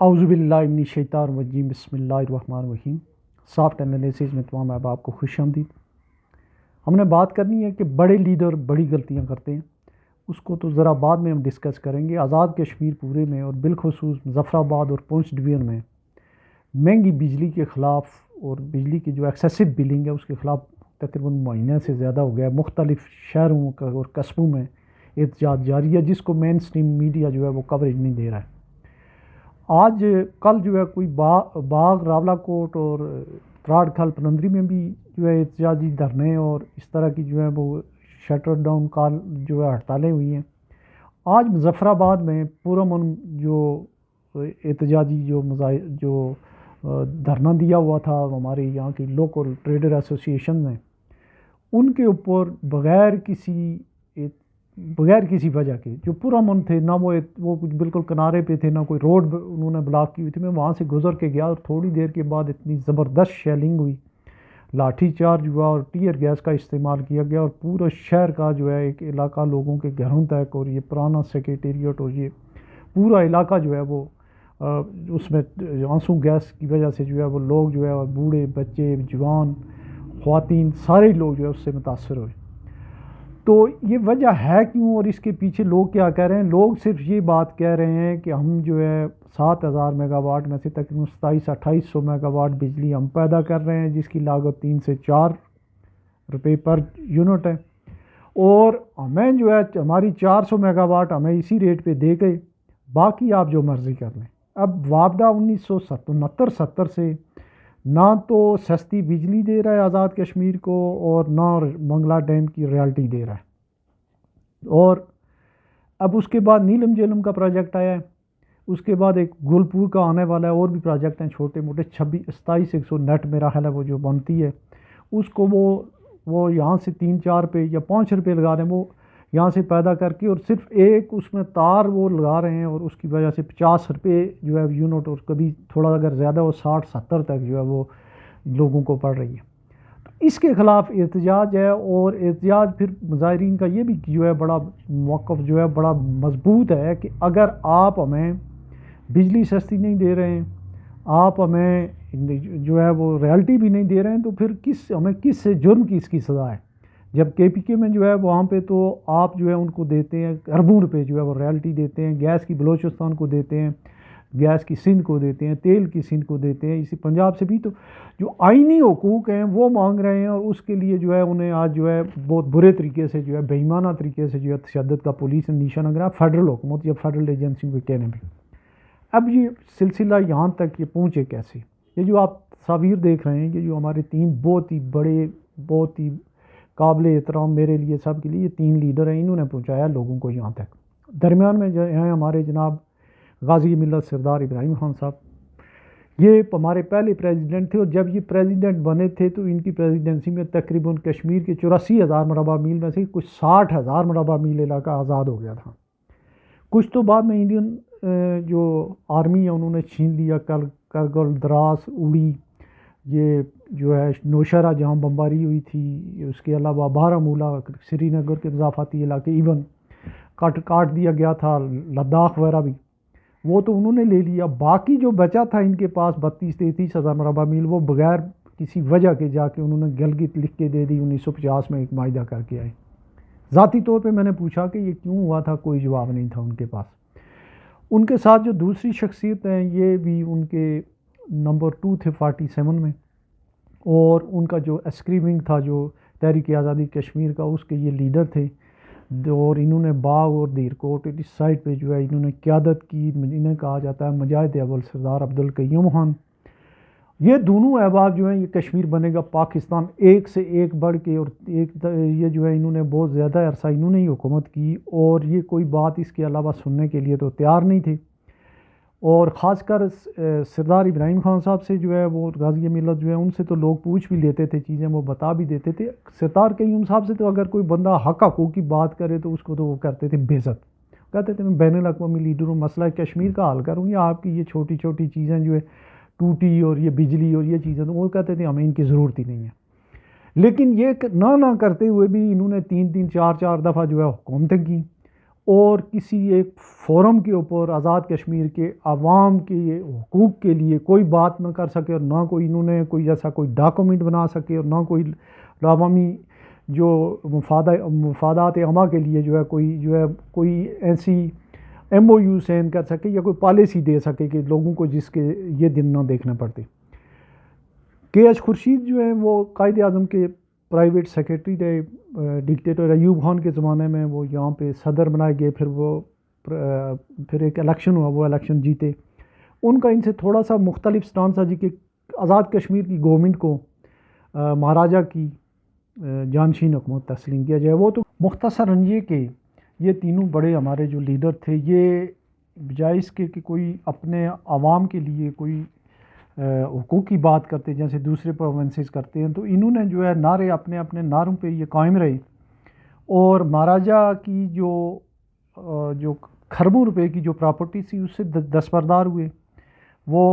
اعوذ باللہ من الشیطان الرجیم بسم اللہ الرحمن الرحیم۔ سافٹ انالیسز میں تمام احباب کو خوش آمدید۔ ہم نے بات کرنی ہے کہ بڑے لیڈر بڑی غلطیاں کرتے ہیں، اس کو تو ذرا بعد میں ہم ڈسکس کریں گے۔ آزاد کشمیر پورے میں اور بالخصوص مظفر آباد اور پونچھ ڈویژن میں مہنگی بجلی کے خلاف اور بجلی کی جو ایکسیسو بلنگ ہے اس کے خلاف تقریباً مہینے سے زیادہ ہو گیا۔ مختلف شہروں اور قصبوں میں احتجاج جاری ہے، جس کو مین اسٹریم میڈیا جو ہے وہ کوریج نہیں دے رہا ہے۔ آج کل جو ہے کوئی باغ راولہ کوٹ اور تراڑ کھل پنندری میں بھی جو ہے احتجاجی دھرنے اور اس طرح کی جو ہے وہ شٹر ڈاؤن کال جو ہے ہڑتالیں ہوئی ہیں۔ آج مظفر آباد میں پرامن جو احتجاجی جو دھرنا دیا ہوا تھا ہمارے یہاں کی لوکل ٹریڈر ایسوسی ایشن نے، ان کے اوپر بغیر کسی وجہ کے جو پرامن تھے، نہ وہ کچھ بالکل کنارے پہ تھے، نہ کوئی روڈ انہوں نے بلاک کی ہوئی تھی۔ میں وہاں سے گزر کے گیا اور تھوڑی دیر کے بعد اتنی زبردست شیلنگ ہوئی، لاٹھی چارج ہوا اور ٹیئر گیس کا استعمال کیا گیا، اور پورا شہر کا جو ہے ایک علاقہ لوگوں کے گھروں تک، اور یہ پرانا سیکریٹریٹ اور یہ پورا علاقہ جو ہے وہ اس میں آنسو گیس کی وجہ سے جو ہے وہ لوگ جو ہے بوڑھے بچے جوان خواتین سارے لوگ جو ہے اس سے متاثر ہوئے۔ تو یہ وجہ ہے کیوں اور اس کے پیچھے لوگ کیا کہہ رہے ہیں؟ لوگ صرف یہ بات کہہ رہے ہیں کہ ہم جو ہے 7,000 میگا واٹ میں سے تقریباً 2700-2800 میگا واٹ بجلی ہم پیدا کر رہے ہیں، جس کی لاگت 3 سے 4 روپے پر یونٹ ہے، اور ہمیں جو ہے ہماری 400 میگا واٹ ہمیں اسی ریٹ پہ دے گئے، باقی آپ جو مرضی کر لیں۔ اب وابڈا 1969-70 سے نہ تو سستی بجلی دے رہا ہے آزاد کشمیر کو، اور نہ منگلا ڈیم کی ریالٹی دے رہا ہے۔ اور اب اس کے بعد نیلم جیلم کا پروجیکٹ آیا ہے، اس کے بعد ایک گلپور کا آنے والا ہے، اور بھی پروجیکٹ ہیں چھوٹے موٹے 2700 نیٹ میرا خیال ہے وہ جو بنتی ہے، اس کو وہ یہاں سے 3-4 روپے یا 5 روپے لگا رہے ہیں، وہ یہاں سے پیدا کر کے، اور صرف ایک اس میں تار وہ لگا رہے ہیں، اور اس کی وجہ سے 50 روپے جو ہے یونٹ، اور کبھی تھوڑا اگر زیادہ ہو 60-70 تک جو ہے وہ لوگوں کو پڑ رہی ہے۔ تو اس کے خلاف احتجاج ہے، اور احتجاج پھر مظاہرین کا یہ بھی جو ہے بڑا موقف جو ہے بڑا مضبوط ہے کہ اگر آپ ہمیں بجلی سستی نہیں دے رہے ہیں، آپ ہمیں جو ہے وہ ریالٹی بھی نہیں دے رہے ہیں، تو پھر ہمیں کس سے جرم کی اس کی سزا ہے؟ جب KPK میں جو ہے وہاں پہ تو آپ جو ہے ان کو دیتے ہیں اربوں روپے جو ہے وہ ریالٹی دیتے ہیں، گیس کی بلوچستان کو دیتے ہیں، گیس کی سندھ کو دیتے ہیں، تیل کی سندھ کو دیتے ہیں، اسی پنجاب سے بھی تو جو آئینی حقوق ہیں وہ مانگ رہے ہیں، اور اس کے لیے جو ہے انہیں آج جو ہے بہت برے طریقے سے جو ہے بے ایمانہ طریقے سے جو ہے تشدد کا پولیس نے نشانہ گرا، فیڈرل حکومت یا فیڈرل ایجنسی کو کہنے بھی۔ اب یہ سلسلہ یہاں تک یہ پہنچے کیسے؟ یہ جو آپ تصاویر دیکھ رہے ہیں، یہ جو ہمارے 3 بہت ہی بڑے بہت ہی قابل احترام میرے لیے سب کے لیے یہ 3 لیڈر ہیں، انہوں نے پہنچایا لوگوں کو یہاں تک۔ درمیان میں جو ہیں ہمارے جناب غازی ملت سردار ابراہیم خان صاحب، یہ ہمارے پہلے پریزیڈنٹ تھے، اور جب یہ پریزیڈنٹ بنے تھے تو ان کی پریزیڈنسی میں تقریباً کشمیر کے 84,000 مربع میل میں سے کچھ 60,000 مربع میل علاقہ آزاد ہو گیا تھا۔ کچھ تو بعد میں انڈین جو آرمی ہے انہوں نے چھین لیا، کرگل، دراس، اوڑی، یہ جو ہے نوشہرہ جہاں بمباری ہوئی تھی، اس کے علاوہ بارہمولہ، سری نگر کے اضافاتی علاقے، ایون کاٹ دیا گیا تھا لداخ وغیرہ بھی، وہ تو انہوں نے لے لیا۔ باقی جو بچا تھا ان کے پاس 32-33 ہزار مربع میل، وہ بغیر کسی وجہ کے جا کے انہوں نے گلگت لکھ کے دے دی، 1950 میں ایک معاہدہ کر کے آئے۔ ذاتی طور پہ میں نے پوچھا کہ یہ کیوں ہوا تھا، کوئی جواب نہیں تھا ان کے پاس۔ ان کے ساتھ جو دوسری شخصیت ہیں یہ بھی ان کے نمبر 2 تھے 47 میں، اور ان کا جو اسکریمنگ تھا جو تحریک آزادی کشمیر کا، اس کے یہ لیڈر تھے، اور انہوں نے باغ اور دیرکوٹ اس سائڈ پہ جو ہے انہوں نے قیادت کی، انہیں کہا جاتا ہے مجاہد اول سردار عبدالقیوم خان۔ یہ دونوں احباب جو ہیں، یہ کشمیر بنے گا پاکستان ایک سے ایک بڑھ کے، اور یہ جو ہے انہوں نے بہت زیادہ عرصہ انہوں نے ہی حکومت کی، اور یہ کوئی بات اس کے علاوہ سننے کے لیے تو تیار نہیں تھے۔ اور خاص کر سردار ابراہیم خان صاحب سے جو ہے وہ غازی ملت جو ہے ان سے تو لوگ پوچھ بھی لیتے تھے، چیزیں وہ بتا بھی دیتے تھے۔ سردار قیوم صاحب سے تو اگر کوئی بندہ حق حقوق کی بات کرے تو اس کو تو وہ کرتے تھے بے عزت، کہتے تھے میں بین الاقوامی لیڈر ہوں، مسئلہ کشمیر کا حل کروں، یا آپ کی یہ چھوٹی چھوٹی چیزیں جو ہے ٹوٹی اور یہ بجلی اور یہ چیزیں، تو وہ کہتے تھے ہمیں ان کی ضرورت ہی نہیں ہے۔ لیکن یہ نہ کرتے ہوئے بھی انہوں نے 3-3 4-4 دفعہ جو ہے حکومتیں کی، اور کسی ایک فورم کے اوپر آزاد کشمیر کے عوام کے حقوق کے لیے کوئی بات نہ کر سکے، اور نہ کوئی انہوں نے کوئی ایسا کوئی ڈاکومنٹ بنا سکے، اور نہ کوئی عوامی جو مفادات عامہ کے لیے کوئی ایسی ایم او یو سائن کر سکے یا کوئی پالیسی دے سکے کہ لوگوں کو جس کے یہ دن نہ دیکھنا پڑتے۔ کے ایچ خورشید جو ہیں وہ قائد اعظم کے پرائیویٹ سیکرٹری رہے، ڈکٹیٹر ایوب خان کے زمانے میں وہ یہاں پہ صدر بنائے گئے، پھر ایک الیکشن ہوا، وہ الیکشن جیتے۔ ان کا ان سے تھوڑا سا مختلف سٹانس تھا جی کہ آزاد کشمیر کی گورنمنٹ کو مہاراجہ کی جانشین حکومت تسلیم کیا جائے۔ وہ تو مختصراً یہ کہ یہ تینوں بڑے ہمارے جو لیڈر تھے، یہ بجائے اس کے کہ کوئی اپنے عوام کے لیے کوئی حقوق کی بات کرتے جیسے دوسرے پروونسز کرتے ہیں، تو انہوں نے جو ہے نعرے اپنے اپنے نعروں پہ یہ قائم رہے، اور مہاراجہ کی جو کھربوں روپے کی جو پراپرٹی تھی اس سے دستبردار ہوئے۔ وہ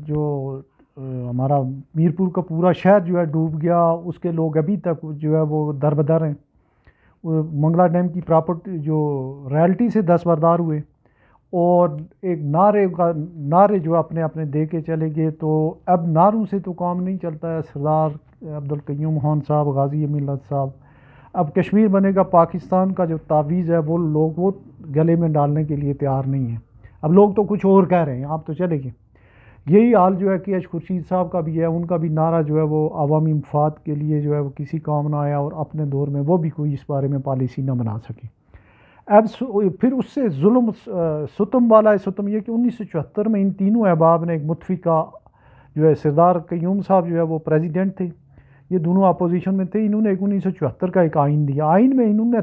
جو ہمارا میرپور کا پورا شہر جو ہے ڈوب گیا، اس کے لوگ ابھی تک جو ہے وہ دربدر ہیں۔ منگلا ڈیم کی پراپرٹی جو رائلٹی سے دستبردار ہوئے، اور ایک نعرے جو اپنے اپنے دے کے چلے گئے۔ تو اب نعروں سے تو کام نہیں چلتا ہے۔ سردار عبدالقیوم خان صاحب، غازی امان اللہ صاحب، اب کشمیر بنے گا پاکستان کا جو تعویذ ہے وہ لوگ وہ گلے میں ڈالنے کے لیے تیار نہیں ہیں۔ اب لوگ تو کچھ اور کہہ رہے ہیں، آپ تو چلے گئے۔ یہی حال جو ہے کے ایچ خورشید صاحب کا بھی ہے، ان کا بھی نعرہ جو ہے وہ عوامی مفاد کے لیے جو ہے وہ کسی کام نہ آیا، اور اپنے دور میں وہ بھی کوئی اس بارے میں پالیسی نہ بنا سکے۔ اب پھر اس سے ظلم ستم والا ستم یہ کہ 1974 میں ان تینوں احباب نے ایک متفقہ جو ہے، سردار قیوم صاحب جو ہے وہ پریزیڈنٹ تھے، یہ دونوں اپوزیشن میں تھے، انہوں نے 1974 کا ایک آئین دیا۔ آئین میں انہوں نے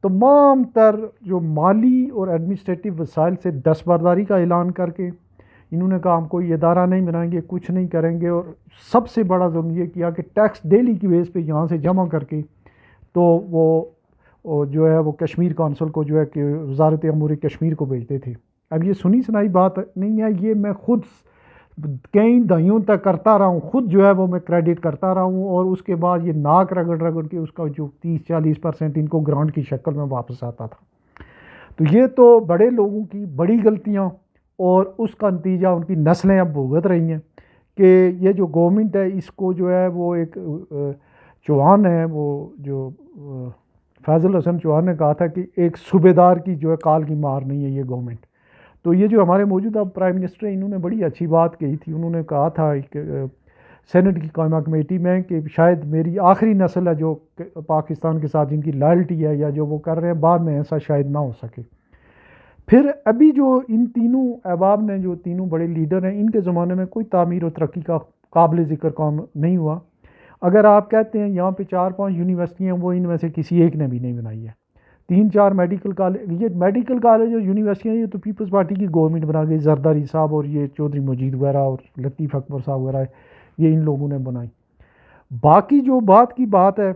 تمام تر جو مالی اور ایڈمنسٹریٹو وسائل سے دستبرداری کا اعلان کر کے انہوں نے کہا ہم کوئی ادارہ نہیں بنائیں گے، کچھ نہیں کریں گے، اور سب سے بڑا ظلم یہ کیا کہ ٹیکس ڈیلی کی بیس پہ یہاں سے جمع کر کے تو وہ جو ہے وہ کشمیر کونسل کو جو ہے کہ وزارت امور کشمیر کو بھیجتے تھے۔ اب یہ سنی سنائی بات نہیں ہے، یہ میں خود کئی دہائیوں تک کرتا رہا ہوں، خود جو ہے وہ میں کریڈٹ کرتا رہا ہوں، اور اس کے بعد یہ ناک رگڑ کے اس کا جو 30-40% ان کو گرانٹ کی شکل میں واپس آتا تھا۔ تو یہ تو بڑے لوگوں کی بڑی غلطیاں، اور اس کا نتیجہ ان کی نسلیں اب بھگت رہی ہیں کہ یہ جو گورنمنٹ ہے اس کو جو ہے وہ ایک چوہان ہے، وہ جو فیضل حسن چوہان نے کہا تھا کہ ایک صوبیدار کی جو ہے کال کی مار نہیں ہے یہ گورنمنٹ۔ تو یہ جو ہمارے موجودہ پرائم منسٹر ہیں، انہوں نے بڑی اچھی بات کہی تھی، انہوں نے کہا تھا ایک سینٹ کی قائمہ کمیٹی میں کہ شاید میری آخری نسل ہے جو پاکستان کے ساتھ جن کی لائلٹی ہے یا جو وہ کر رہے ہیں، بعد میں ایسا شاید نہ ہو سکے۔ پھر ابھی جو ان تینوں احباب نے، جو تینوں بڑے لیڈر ہیں، ان کے زمانے میں کوئی تعمیر و ترقی کا قابل ذکر کام نہیں ہوا۔ اگر آپ کہتے ہیں یہاں پہ 4-5 یونیورسٹیاں، وہ ان میں سے کسی ایک نے بھی نہیں بنائی ہے۔ 3-4 میڈیکل کالج، یہ میڈیکل کالج اور یونیورسٹیاں یہ تو پیپلز پارٹی کی گورنمنٹ بنا گئی، زرداری صاحب اور یہ چودھری مجید وغیرہ اور لطیف اکبر صاحب وغیرہ، یہ ان لوگوں نے بنائی۔ باقی جو بات کی بات ہے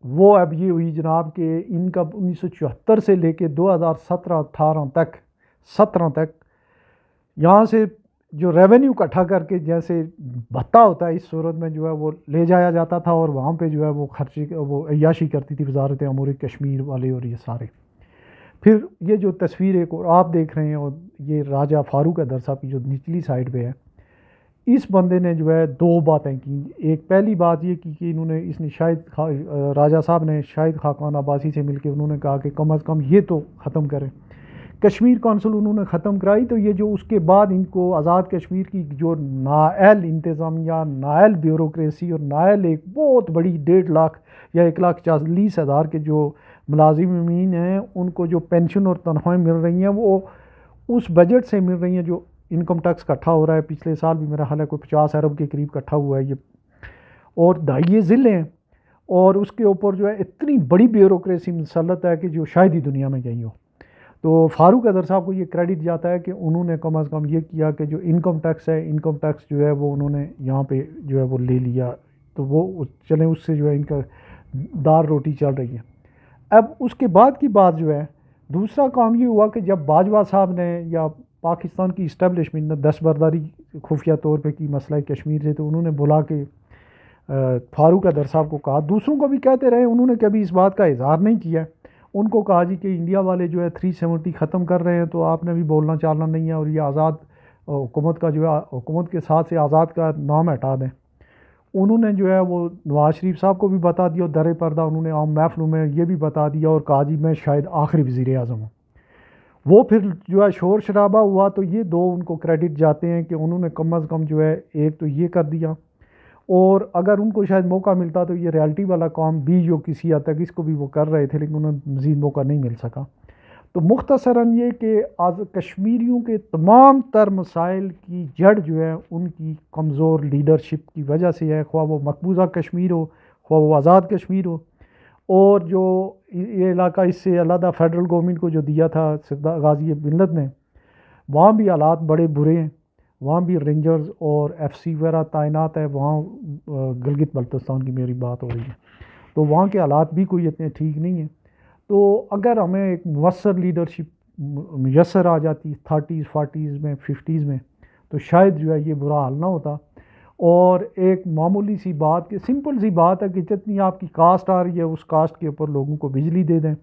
وہ اب یہ ہوئی جناب کہ ان کا 1974 سے لے کے 2017-18 تک 17 تک یہاں سے جو ریونیو اکٹھا کر کے جیسے بھتہ ہوتا ہے اس صورت میں جو ہے وہ لے جایا جاتا تھا، اور وہاں پہ جو ہے وہ خرچی وہ عیاشی کرتی تھی وزارت امور کشمیر والے اور یہ سارے۔ پھر یہ جو تصویر ایک اور آپ دیکھ رہے ہیں، اور یہ راجہ فاروق حیدر صاحب کی جو نچلی سائڈ پہ ہے، اس بندے نے جو ہے 2 باتیں کی۔ ایک پہلی بات یہ کی کہ اس نے شاہد راجہ صاحب نے شاہد خاقان عباسی سے مل کے انہوں نے کہا کہ کم از کم یہ تو ختم کریں۔ کشمیر کونسل انہوں نے ختم کرائی، تو یہ جو اس کے بعد ان کو آزاد کشمیر کی جو نااہل انتظامیہ، نااہل بیوروکریسی اور نااہل ایک بہت بڑی 1.5 لاکھ یا 1,40,000 کے جو ملازمین ہیں، ان کو جو پینشن اور تنخواہیں مل رہی ہیں وہ اس بجٹ سے مل رہی ہیں جو انکم ٹیکس اکٹھا ہو رہا ہے۔ پچھلے سال بھی میرا خیال ہے کوئی 50 ارب کے قریب اکٹھا ہوا ہے یہ، اور 2.5 ضلع ہیں، اور اس کے اوپر جو ہے اتنی بڑی بیوروکریسی مسلط ہے کہ جو شاید ہی دنیا میں کہیں ہو۔ تو فاروق حیدر صاحب کو یہ کریڈٹ جاتا ہے کہ انہوں نے کم از کم یہ کیا کہ جو انکم ٹیکس ہے، انکم ٹیکس جو ہے وہ انہوں نے یہاں پہ جو ہے وہ لے لیا، تو وہ چلیں اس سے جو ہے ان کا دار روٹی چل رہی ہے۔ اب اس کے بعد کی بات جو ہے، دوسرا کام یہ ہوا کہ جب باجوہ صاحب نے یا پاکستان کی اسٹیبلشمنٹ نے دستبرداری خفیہ طور پہ کی مسئلہ کشمیر سے، تو انہوں نے بلا کے فاروق حیدر صاحب کو کہا، دوسروں کو بھی کہتے رہے، انہوں نے کبھی اس بات کا اظہار نہیں کیا، ان کو کہا جی کہ انڈیا والے جو ہے 370 ختم کر رہے ہیں تو آپ نے بھی بولنا چالنا نہیں ہے، اور یہ آزاد حکومت کا جو ہے حکومت کے ساتھ سے آزاد کا نام ہٹا دیں۔ انہوں نے جو ہے وہ نواز شریف صاحب کو بھی بتا دیا، اور در پردہ انہوں نے عام محفلوں میں یہ بھی بتا دیا اور کہا جی میں شاید آخری وزیر اعظم ہوں۔ وہ پھر جو ہے شور شرابہ ہوا، تو یہ دو ان کو کریڈٹ جاتے ہیں کہ انہوں نے کم از کم جو ہے ایک تو یہ کر دیا، اور اگر ان کو شاید موقع ملتا تو یہ ریالٹی والا کام بھی جو کسی حد تک اس کو بھی وہ کر رہے تھے، لیکن انہیں مزید موقع نہیں مل سکا۔ تو مختصراً یہ کہ آج کشمیریوں کے تمام تر مسائل کی جڑ جو ہے ان کی کمزور لیڈرشپ کی وجہ سے ہے، خواہ وہ مقبوضہ کشمیر ہو، خواہ وہ آزاد کشمیر ہو، اور جو یہ علاقہ اس سے علیحدہ فیڈرل گورنمنٹ کو جو دیا تھا غازی ملت نے، وہاں بھی حالات بڑے برے ہیں، وہاں بھی رینجرز اور ایف سی وغیرہ تعینات ہے، وہاں گلگت بلتستان کی میری بات ہو رہی ہے، تو وہاں کے حالات بھی کوئی اتنے ٹھیک نہیں ہیں۔ تو اگر ہمیں ایک مؤثر لیڈرشپ میسر آ جاتی 30s 40s میں 50s میں، تو شاید جو ہے یہ برا حال نہ ہوتا۔ اور ایک معمولی سی بات کہ سمپل سی بات ہے کہ جتنی آپ کی کاسٹ آ رہی ہے اس کاسٹ کے اوپر لوگوں کو بجلی دے دیں،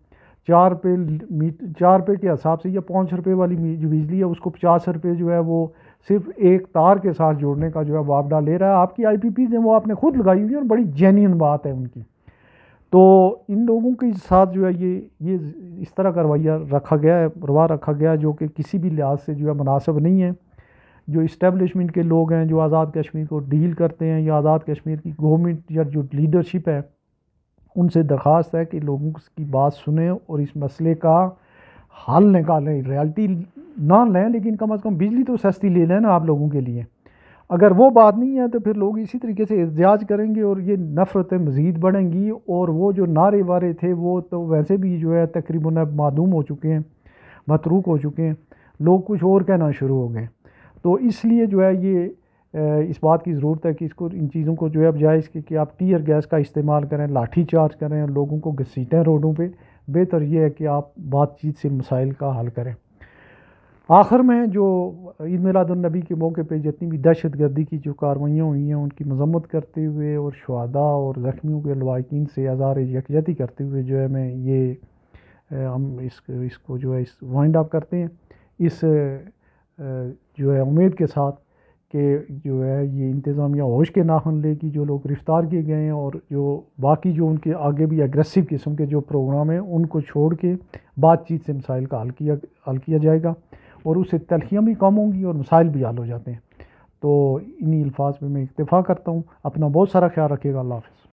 4 روپے کے حساب سے یا 5 روپے والی جو بجلی ہے اس کو 50 روپے جو ہے وہ صرف ایک تار کے ساتھ جوڑنے کا جو ہے معاوضہ لے رہا ہے۔ آپ کی آئی پی پیز ہیں وہ آپ نے خود لگائی ہوئی ہے، اور بڑی جینین بات ہے ان کی۔ تو ان لوگوں کے ساتھ جو ہے یہ اس طرح کا رویہ رکھا گیا ہے، روا رکھا گیا ہے جو کہ کسی بھی لحاظ سے جو ہے مناسب نہیں ہے۔ جو اسٹیبلشمنٹ کے لوگ ہیں جو آزاد کشمیر کو ڈیل کرتے ہیں، یا آزاد کشمیر کی گورنمنٹ یا جو لیڈرشپ ہے، ان سے درخواست ہے کہ لوگوں کی بات سنیں اور اس مسئلے کا حل نکالیں۔ ریالٹی نہ لیں لیکن کم از کم بجلی تو سستی لے لیں نا آپ لوگوں کے لیے۔ اگر وہ بات نہیں ہے تو پھر لوگ اسی طریقے سے احتجاج کریں گے، اور یہ نفرتیں مزید بڑھیں گی، اور وہ جو نعرے وارے تھے وہ تو ویسے بھی جو ہے تقریباً اب معدوم ہو چکے ہیں، متروک ہو چکے ہیں، لوگ کچھ اور کہنا شروع ہو گئے۔ تو اس لیے جو ہے یہ اس بات کی ضرورت ہے کہ اس کو ان چیزوں کو جو ہے بجائے اس کے کہ آپ ٹیئر گیس کا استعمال کریں، لاٹھی چارج کریں، لوگوں کو گھسیٹیں روڈوں پہ، بہتر یہ ہے کہ آپ بات چیت سے مسائل کا حل کریں۔ آخر میں جو عید میلاد النبی کے موقع پہ جتنی بھی دہشت گردی کی جو کارروائیاں ہوئی ہیں ان کی مذمت کرتے ہوئے، اور شہداء اور زخمیوں کے لواحقین سے اظہار یکجہتی کرتے ہوئے جو ہے میں یہ ہم اس کو جو ہے اس وائنڈ اپ کرتے ہیں، اس جو ہے امید کے ساتھ کہ جو ہے یہ انتظامیہ ہوش کے ناخن لے گی، جو لوگ گرفتار کیے گئے ہیں، اور جو باقی جو ان کے آگے بھی ایگریسو قسم کے جو پروگرام ہیں ان کو چھوڑ کے بات چیت سے مسائل کا حل کیا جائے گا، اور اس سے تلخیاں بھی کم ہوں گی اور مسائل بھی حل ہو جاتے ہیں۔ تو انہی الفاظ پہ میں اکتفا کرتا ہوں۔ اپنا بہت سارا خیال رکھیے گا۔ اللہ حافظ۔